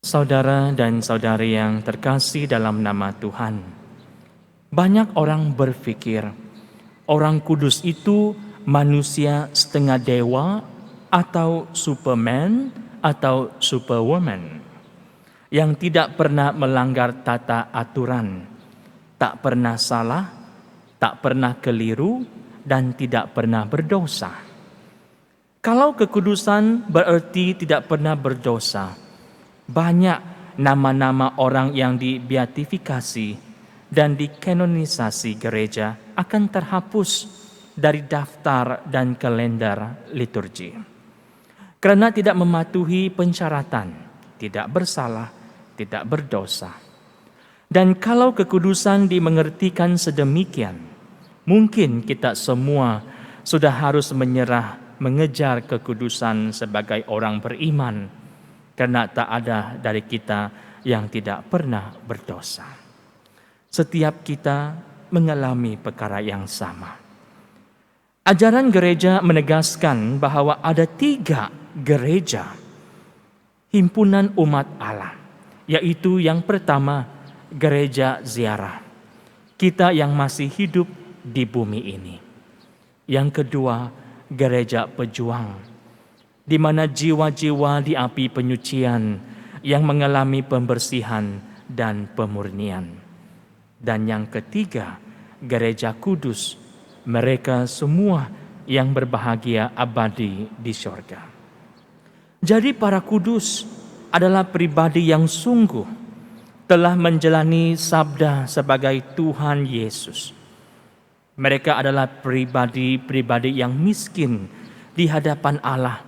Saudara dan saudari yang terkasih dalam nama Tuhan, banyak orang berpikir orang kudus itu manusia setengah dewa atau Superman atau Superwoman yang tidak pernah melanggar tata aturan, tak pernah salah, tak pernah keliru, dan tidak pernah berdosa. Kalau kekudusan berarti tidak pernah berdosa, banyak nama-nama orang yang dibeatifikasi dan dikanonisasi gereja akan terhapus dari daftar dan kalender liturgi. Karena tidak mematuhi pensyaratan, tidak bersalah, tidak berdosa. Dan kalau kekudusan dimengertikan sedemikian, mungkin kita semua sudah harus menyerah mengejar kekudusan sebagai orang beriman, karena tak ada dari kita yang tidak pernah berdosa. Setiap kita mengalami perkara yang sama. Ajaran gereja menegaskan bahwa ada 3 gereja himpunan umat Allah, yaitu yang pertama, gereja ziarah, kita yang masih hidup di bumi ini. Yang kedua, gereja pejuang, di mana jiwa-jiwa di api penyucian yang mengalami pembersihan dan pemurnian. Dan yang ketiga, gereja kudus, mereka semua yang berbahagia abadi di surga. Jadi para kudus adalah pribadi yang sungguh telah menjalani sabda sebagai Tuhan Yesus. Mereka adalah pribadi-pribadi yang miskin di hadapan Allah,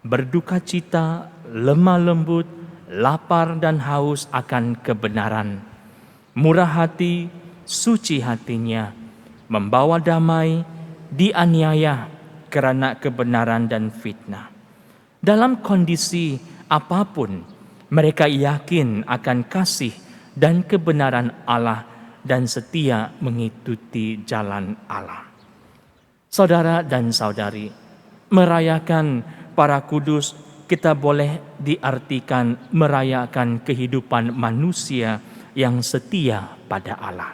berduka cita, lemah lembut, lapar dan haus akan kebenaran, murah hati, suci hatinya, membawa damai, dianiaya karena kebenaran dan fitnah. Dalam kondisi apapun, mereka yakin akan kasih dan kebenaran Allah dan setia mengikuti jalan Allah. Saudara dan saudari, merayakan para kudus kita boleh diartikan merayakan kehidupan manusia yang setia pada Allah.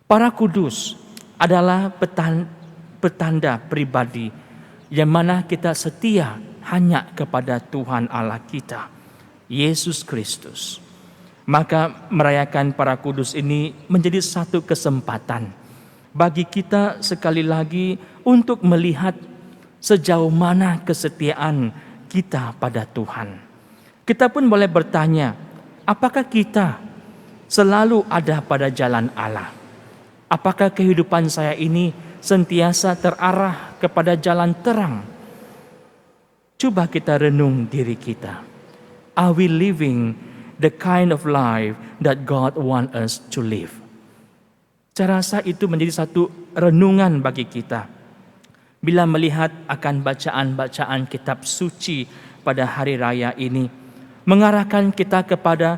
Para kudus adalah petanda pribadi yang mana kita setia hanya kepada Tuhan Allah kita, Yesus Kristus. Maka merayakan para kudus ini menjadi satu kesempatan bagi kita sekali lagi untuk melihat sejauh mana kesetiaan kita pada Tuhan. Kita pun boleh bertanya, apakah kita selalu ada pada jalan Allah? Apakah kehidupan saya ini sentiasa terarah kepada jalan terang? Coba kita renung diri kita. Are we living the kind of life that God wants us to live? Saya rasa itu menjadi satu renungan bagi kita. Bila melihat akan bacaan-bacaan kitab suci pada hari raya ini, mengarahkan kita kepada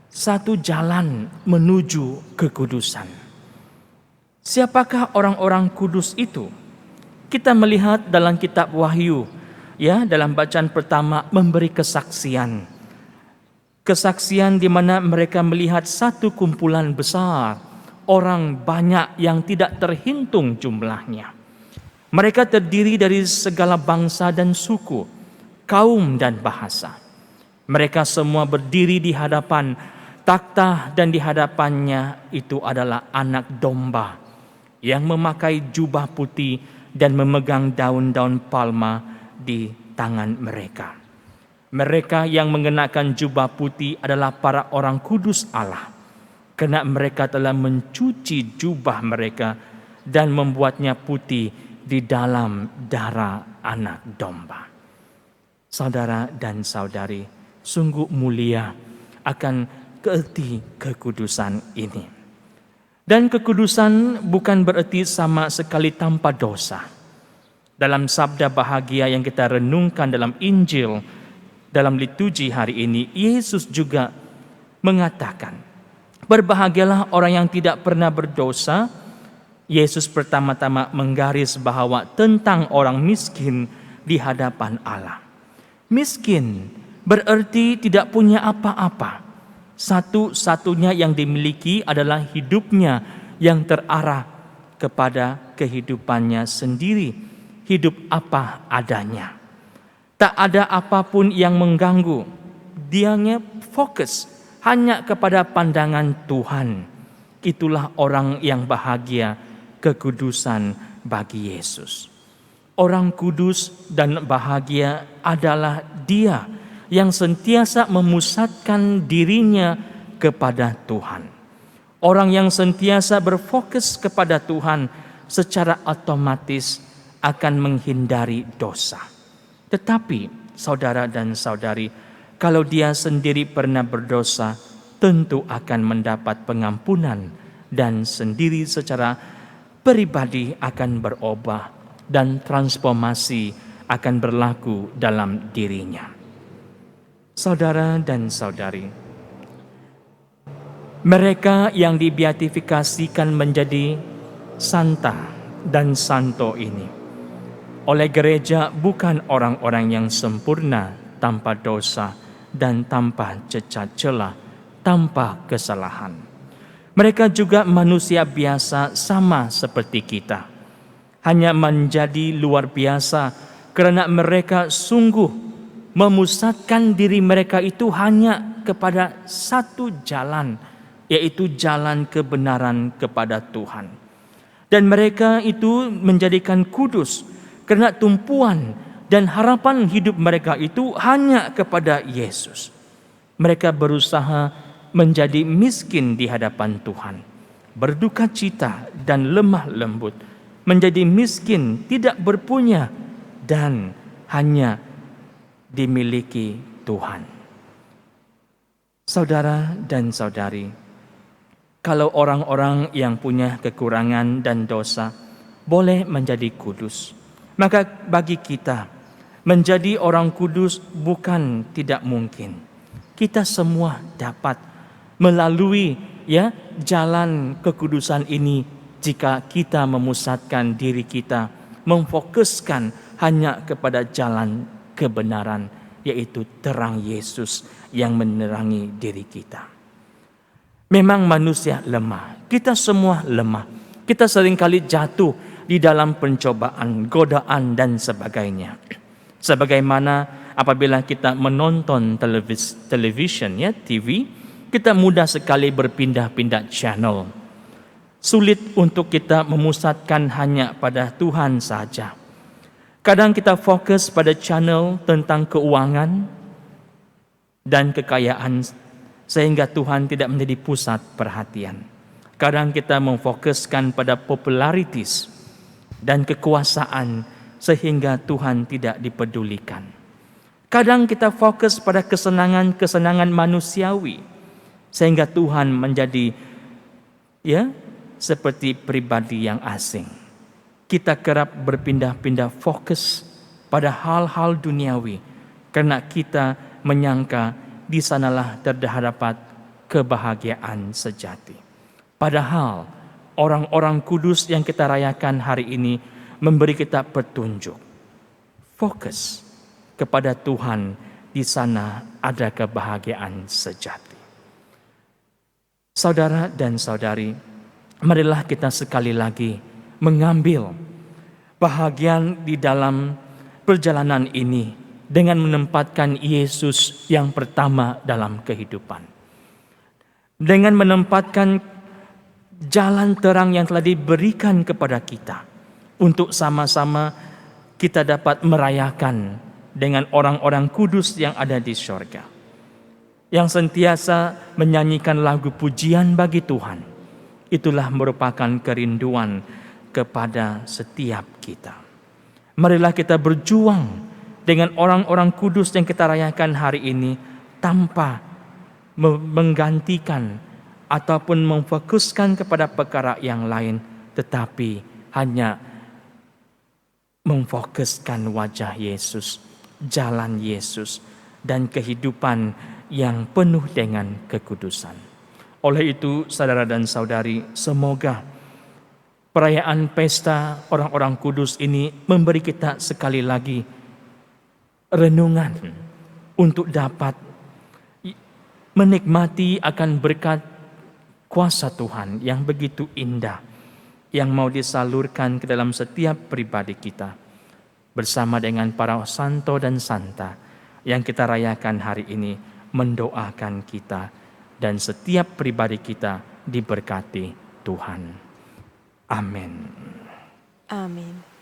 satu jalan menuju kekudusan. Siapakah orang-orang kudus itu? Kita melihat dalam kitab Wahyu, dalam bacaan pertama memberi kesaksian. Kesaksian di mana mereka melihat satu kumpulan besar, orang banyak yang tidak terhitung jumlahnya. Mereka terdiri dari segala bangsa dan suku, kaum dan bahasa. Mereka semua berdiri di hadapan takhta dan di hadapannya itu adalah anak domba yang memakai jubah putih dan memegang daun-daun palma di tangan mereka. Mereka yang mengenakan jubah putih adalah para orang kudus Allah, karena mereka telah mencuci jubah mereka dan membuatnya putih di dalam darah anak domba. Saudara dan saudari, sungguh mulia akan keerti kekudusan ini. Dan kekudusan bukan berarti sama sekali tanpa dosa. Dalam sabda bahagia yang kita renungkan dalam Injil, dalam liturgi hari ini, Yesus juga mengatakan, berbahagialah orang yang tidak pernah berdosa. Yesus pertama-tama menggaris bahwa tentang orang miskin di hadapan Allah. Miskin berarti tidak punya apa-apa. Satu-satunya yang dimiliki adalah hidupnya yang terarah kepada kehidupannya sendiri, hidup apa adanya. Tak ada apapun yang mengganggu, dianya fokus hanya kepada pandangan Tuhan. Itulah orang yang bahagia, kekudusan bagi Yesus. Orang kudus dan bahagia adalah dia yang sentiasa memusatkan dirinya kepada Tuhan. Orang yang sentiasa berfokus kepada Tuhan secara otomatis akan menghindari dosa. Tetapi saudara dan saudari, kalau dia sendiri pernah berdosa, tentu akan mendapat pengampunan dan sendiri secara pribadi akan berubah dan transformasi akan berlaku dalam dirinya. Saudara dan saudari, mereka yang dibeatifikasikan menjadi santa dan santo ini oleh gereja bukan orang-orang yang sempurna, tanpa dosa dan tanpa cacat celah, tanpa kesalahan. Mereka juga manusia biasa sama seperti kita. Hanya menjadi luar biasa karena mereka sungguh memusatkan diri mereka itu hanya kepada satu jalan, yaitu jalan kebenaran kepada Tuhan. Dan mereka itu menjadikan kudus karena tumpuan dan harapan hidup mereka itu hanya kepada Yesus. Mereka berusaha menjadi miskin di hadapan Tuhan, berduka cita dan lemah lembut, menjadi miskin, tidak berpunya, dan hanya dimiliki Tuhan. Saudara dan saudari, kalau orang-orang yang punya kekurangan dan dosa boleh menjadi kudus, maka bagi kita menjadi orang kudus bukan tidak mungkin. Kita semua dapat melalui jalan kekudusan ini jika kita memusatkan diri kita, memfokuskan hanya kepada jalan kebenaran, yaitu terang Yesus yang menerangi diri kita. Memang manusia lemah, kita semua lemah. Kita seringkali jatuh di dalam pencobaan, godaan dan sebagainya. Sebagaimana apabila kita menonton television, TV, kita mudah sekali berpindah-pindah channel. Sulit untuk kita memusatkan hanya pada Tuhan saja. Kadang kita fokus pada channel tentang keuangan dan kekayaan sehingga Tuhan tidak menjadi pusat perhatian. Kadang kita memfokuskan pada popularitas dan kekuasaan sehingga Tuhan tidak dipedulikan. Kadang kita fokus pada kesenangan-kesenangan manusiawi sehingga Tuhan menjadi seperti pribadi yang asing. Kita kerap berpindah-pindah fokus pada hal-hal duniawi karena kita menyangka di sanalah terdapat kebahagiaan sejati. Padahal orang-orang kudus yang kita rayakan hari ini memberi kita petunjuk. Fokus kepada Tuhan, di sana ada kebahagiaan sejati. Saudara dan saudari, marilah kita sekali lagi mengambil bahagian di dalam perjalanan ini dengan menempatkan Yesus yang pertama dalam kehidupan. Dengan menempatkan jalan terang yang telah diberikan kepada kita untuk sama-sama kita dapat merayakan dengan orang-orang kudus yang ada di sorga, yang sentiasa menyanyikan lagu pujian bagi Tuhan. Itulah merupakan kerinduan kepada setiap kita. Marilah kita berjuang dengan orang-orang kudus yang kita rayakan hari ini tanpa menggantikan ataupun memfokuskan kepada perkara yang lain, tetapi hanya memfokuskan wajah Yesus, jalan Yesus, dan kehidupan yang penuh dengan kekudusan. Oleh itu, saudara dan saudari, semoga perayaan pesta orang-orang kudus ini memberi kita sekali lagi renungan untuk dapat menikmati akan berkat kuasa Tuhan yang begitu indah, yang mau disalurkan ke dalam setiap pribadi kita. Bersama dengan para santo dan santa yang kita rayakan hari ini, mendoakan kita dan setiap pribadi kita diberkati Tuhan. Amin. Amin.